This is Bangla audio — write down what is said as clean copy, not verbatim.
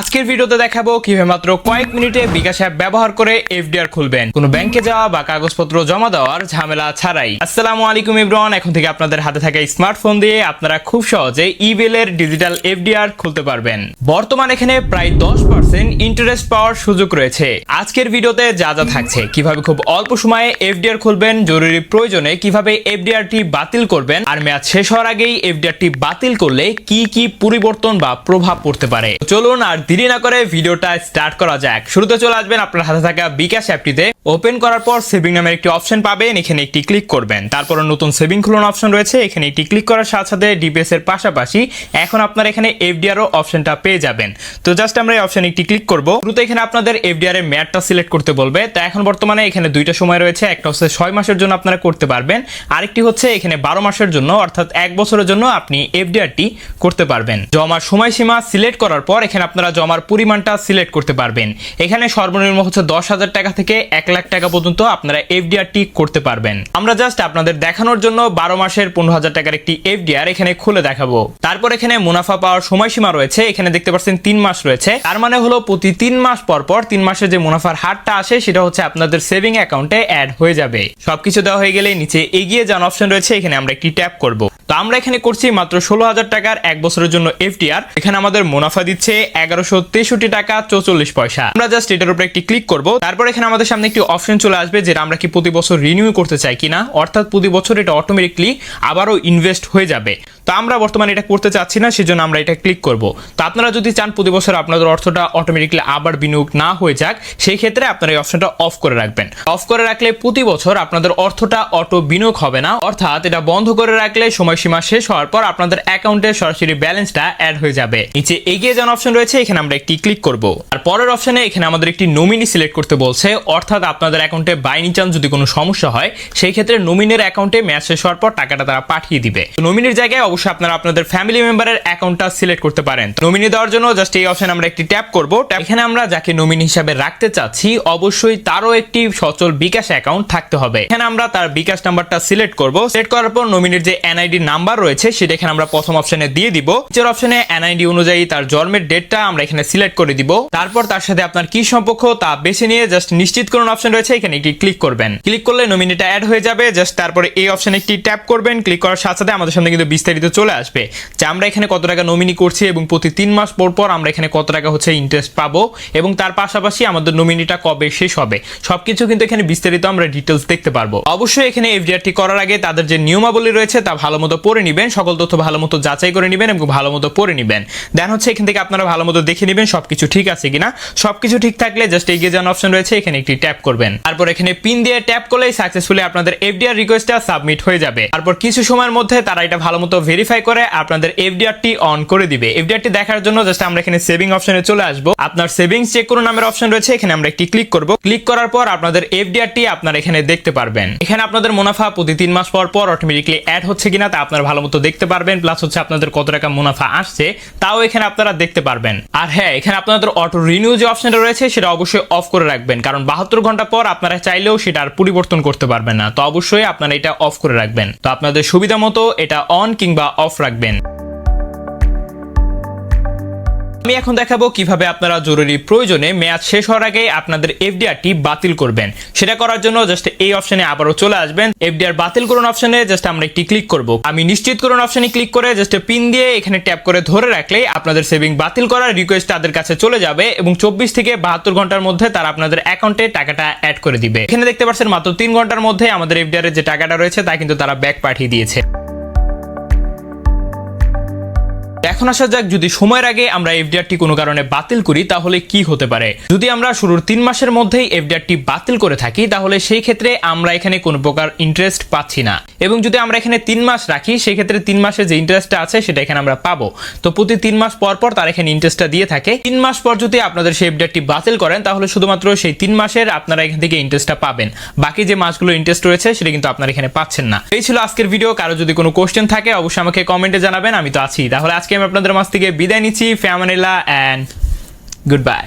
আজকের ভিডিওতে দেখাবো কিভাবে মাত্র কয়েক মিনিটে বিকাশ অ্যাপ ব্যবহার করে এফডিআর খুলবেন, কোনো ব্যাংকে যাওয়া বা কাগজপত্র জমা দেওয়ার ঝামেলা ছাড়াই। আসসালামু আলাইকুম এভরিওয়ান, এখন থেকে আপনাদের হাতে থাকা স্মার্টফোন দিয়ে আপনারা খুব সহজে ইবিএল-এর ডিজিটাল এফডিআর খুলতে পারবেন। বর্তমানে এখানে প্রায় 10% ইন্টারেস্ট পাওয়ার সুযোগ রয়েছে। আজকের ভিডিওতে যা যা থাকছে, কিভাবে খুব অল্প সময়ে এফডিআর খুলবেন, জরুরি প্রয়োজনে কিভাবে এফডিআরটি বাতিল করবেন, আর মেয়াদ শেষ হওয়ার আগেই এফডিআরটি বাতিল করলে কি কি পরিবর্তন বা প্রভাব পড়তে পারে। চলুন আর দেরি না করে ভিডিওটা স্টার্ট করা যাক। শুরুতে চলে আসবেন আপনার হাতে থাকা বিকাশ অ্যাপটিতে। ওপেন করার পর সেভিং নামের একটি অপশন পাবেন, এখানে একটি ক্লিক করবেন। তারপর নতুন সেভিং খুলুন অপশন রয়েছে, এখানে একটি ক্লিক করার সাথে সাথে ডিপিএস এর পাশাপাশি এখন আপনারা এখানে এফডিআর ও অপশনটা পেয়ে যাবেন। তো জাস্ট আমরা এই অপশনে একটি ক্লিক করব। শুরুতে এখানে আপনাদের এফডিআর এর মেয়াদটা সিলেক্ট করতে বলবে। তো এখন বর্তমানে এখানে দুইটা সময় রয়েছে, একটা হচ্ছে 6 মাসের জন্য আপনারা করতে পারবেন, আরেকটি হচ্ছে এখানে 12 মাসের জন্য, অর্থাৎ 1 বছরের জন্য আপনি এফডিআরটি করতে পারবেন। জমার সময়সীমা সিলেক্ট করার পর এখানে আপনারা জমার পরিমাণটা সিলেক্ট করতে পারবেন। এখানে সর্বনিম্ন হচ্ছে 10,000 টাকা থেকে 1 লাখ টাকা পর্যন্ত আপনারা এফডিআরটি করতে পারবেন। আমরা জাস্ট আপনাদের দেখানোর জন্য 12 মাসের 15,000 টাকার একটি এফডিআর এখানে খুলে দেখাবো। তারপর এখানে মুনাফা পাওয়ার সময়সীমা রয়েছে, এখানে দেখতে পাচ্ছেন 3 মাস রয়েছে। তার মানে হলো প্রতি 3 মাস পর পর 3 মাসের যে মুনাফার হারটা আসে সেটা হচ্ছে আপনাদের সেভিং অ্যাকাউন্টে অ্যাড হয়ে যাবে। সবকিছু দেওয়া হয়ে গেলে নিচে এগিয়ে যান অপশন রয়েছে, এখানে আমরা একটি ট্যাপ করব। তো আমরা এখানে করছি মাত্র 16,000 টাকার 1 বছরের জন্য এফডিআর। এখানে আমাদের মুনাফা দিচ্ছে 1163 টাকা 44 পয়সা। আমরা জাস্ট এটার উপরে একটি ক্লিক করব। তারপর এখানে আমাদের সামনে একটি অপশন চলে আসবে যেটা আমরা কি প্রতি বছর রিনিউ করতে চাই কিনা, অর্থাৎ প্রতি বছর এটা অটোমেটিকলি আবারও ইনভেস্ট হয়ে যাবে। তো আমরা বর্তমানে এটা করতে চাচ্ছি না, সেজন্য আমরা এটা ক্লিক করব। তো আপনারা যদি চান প্রতি বছর আপনাদের অর্থটা অটোমেটিকলি আবার বিনিয়োগ না হয়ে যাক, সেই ক্ষেত্রে আপনারা এই অপশনটা অফ করে রাখবেন। অফ করে রাখলে প্রতি বছর আপনাদের অর্থটা অটো বিনিয়োগ হবে না, অর্থাৎ এটা বন্ধ করে রাখলে সময়সীমা শেষ হওয়ার পর আপনাদের অ্যাকাউন্টে সরাসরি ব্যালেন্সটা অ্যাড হয়ে যাবে। নিচে এগিয়ে যান অপশন রয়েছে, এখানে আমরা একটি ক্লিক করব। আর পরের অপশনে এখানে আমাদের একটি নমিনি সিলেক্ট করতে বলছে, অর্থাৎ আপনাদের অ্যাকাউন্টে বাই এনি চান্স যদি কোনো সমস্যা হয় সেই ক্ষেত্রে নমিনির অ্যাকাউন্টে মেয়াদ শেষ হওয়ার পর টাকাটা তারা পাঠিয়ে দিবে। নমিনির জায়গায় অবশ্যই আপনারা আপনাদের ফ্যামিলি মেম্বারের অ্যাকাউন্টটা সিলেক্ট করতে পারেন। নমিনি দেওয়ার জন্য জাস্ট এই অপশনে আমরা একটি ট্যাপ করব। এখানে আমরা যাকে নমিনি হিসাবে রাখতে চাচ্ছি অবশ্যই তারও একটি সচল বিকাশ অ্যাকাউন্ট থাকতে হবে। এখানে আমরা তার বিকাশ নাম্বারটা সিলেক্ট করব। সিলেক্ট করার পর নমিনির যে এনআইডি নাম্বার রয়েছে সেটা এখানে আমরা প্রথম অপশনে দিয়ে দিব। নিচের অপশনে এনআইডি অনুযায়ী তার জন্মের ডেটটা আমরা এখানে সিলেক্ট করে দিব। তারপর তার সাথে আপনার কি সম্পর্ক তা বেছে নিয়ে জাস্ট নিশ্চিত করুন অপশন রয়েছে, এখানে একটি ক্লিক করবেন। ক্লিক করলে নমিনিটা অ্যাড হয়ে যাবে। জাস্ট তারপরে এই অপশনে একটি ট্যাপ করবেন। ক্লিক করার সাথে সাথে আমাদের সামনে কিন্তু বিস্তারিত চলে আসবে যে আমরা এখানে কত টাকা নমিনি করছি এবং প্রতি 3 মাস পর পর আমরা এখানে কত টাকা হচ্ছে ইন্টারেস্ট পাবো এবং তার পাশাপাশি আমাদের নমিনিটা কবে শেষ হবে সবকিছু কিন্তু এখানে বিস্তারিত আমরা ডিটেলস দেখতে পারবো। অবশ্যই এখানে এফডিআরটি করার আগে তাদের যে নিয়মাবলী রয়েছে তা ভালো মতো পড়ে নেবেন, সকল তথ্য ভালো মতো যাচাই করে নেবেন এবং ভালো মতো পড়ে নেবেন। দেন হচ্ছে এখান থেকে আপনারা ভালো মতো দেখে নেবেন সবকিছু ঠিক আছে কিনা। সবকিছু ঠিক থাকলে জাস্ট এগিয়ে যান অপশন রয়েছে, এখানে একটি ট্যাপ করবেন। তারপর এখানে পিন দিয়ে ট্যাপ করলেই সাকসেসফুলি আপনাদের এফডিআর রিকোয়েস্টটা সাবমিট হয়ে যাবে। তারপর কিছু সময়ের মধ্যে তারা এটা ভালো মতো ভেরিফাই করে আপনাদের এফডিআরটি অন করে দিবে। এফডিআরটি দেখার জন্য জাস্ট আমরা এখানে সেভিং অপশনে চলে আসব। আপনার সেভিংস চেক করুন নামের অপশন রয়েছে, এখানে আমরা একটি ক্লিক করব। ক্লিক করার পর আপনাদের এফডিআরটি আপনারা এখানে দেখতে পারবেন। এখানে আপনাদের মুনাফা প্রতি 3 মাস পর পর অটোমেটিকলি অ্যাড হচ্ছে কিনা তা আপনারা ভালো মতো দেখতে পারবেন। প্লাস হচ্ছে আপনাদের কত টাকা মুনাফা আসছে তাও এখানে আপনারা দেখতে পারবেন। আর হ্যাঁ, এখানে আপনাদের অটো রিনিউ যে অপশনটা রয়েছে সেটা অবশ্যই অফ করে রাখবেন, কারণ 72 ঘন্টা পর আপনারা চাইলেও সেটা আর পরিবর্তন করতে পারবেন না। তো অবশ্যই আপনারা এটা অফ করে রাখবেন। তো আপনাদের সুবিধা মতো এটা অন কিংবা অফ রাখবেন। আমি এখন দেখাবো কিভাবে আপনারা জরুরি প্রয়োজনে মেয়াদ শেষ হওয়ার আগে আপনাদের এফডিআরটি বাতিল করবেন। সেটা করার জন্য জাস্ট এই অপশনে আবারও চলে আসবেন। এফডিআর বাতিল করুন অপশনে জাস্ট আমরা একটি ক্লিক করব। আমি নিশ্চিত করুন অপশনে ক্লিক করে জাস্ট পিন দিয়ে এখানে ট্যাপ করে ধরে রাখলেই আপনাদের সেভিং বাতিল করার রিকোয়েস্ট তাদের কাছে চলে যাবে এবং 24 থেকে 72 ঘন্টার মধ্যে তারা আপনাদের অ্যাকাউন্টে টাকাটা অ্যাড করে দিবে। এখানে দেখতে পাচ্ছেন মাত্র 3 ঘন্টার মধ্যে আমাদের এফডিআর এর যে টাকাটা রয়েছে তা কিন্তু তারা ব্যাক পাঠিয়ে দিয়েছে। এখন আসা যাক, যদি সময়ের আগে আমরা এফডিআরটি কোনো কারণে বাতিল করি তাহলে কি হতে পারে। যদি আমরা শুরুর 3 মাসের মধ্যেই এফডিআরটি বাতিল করে থাকি তাহলে সেই ক্ষেত্রে আমরা এখানে কোনো প্রকার ইন্টারেস্ট পাচ্ছি না, এবং যদি আমরা এখানে 3 মাস রাখি সেই ক্ষেত্রে 3 মাসের যে ইন্টারেস্টটা আছে সেটা এখানে আমরা পাবো। তো প্রতি 3 মাস পর পর তার এখানে ইন্টারেস্টটা দিয়ে থাকে। 3 মাস পর যদি আপনাদের সেই এফডিআরটি বাতিল করেন তাহলে শুধুমাত্র সেই 3 মাসের আপনারা এখান থেকে ইন্টারেস্টটা পাবেন, বাকি যে মাসগুলো ইন্টারেস্ট রয়েছে সেটা কিন্তু আপনারা এখানে পাচ্ছেন না। এই ছিল আজকের ভিডিও। কারো যদি কোনো কোশ্চেন থাকে অবশ্যই আমাকে কমেন্টে জানাবেন, আমি তো আছি। তাহলে আজকে আমি আপনাদের মাঝ থেকে বিদায় নিচ্ছি। ফি আমানিল্লাহ এন্ড গুড বাই।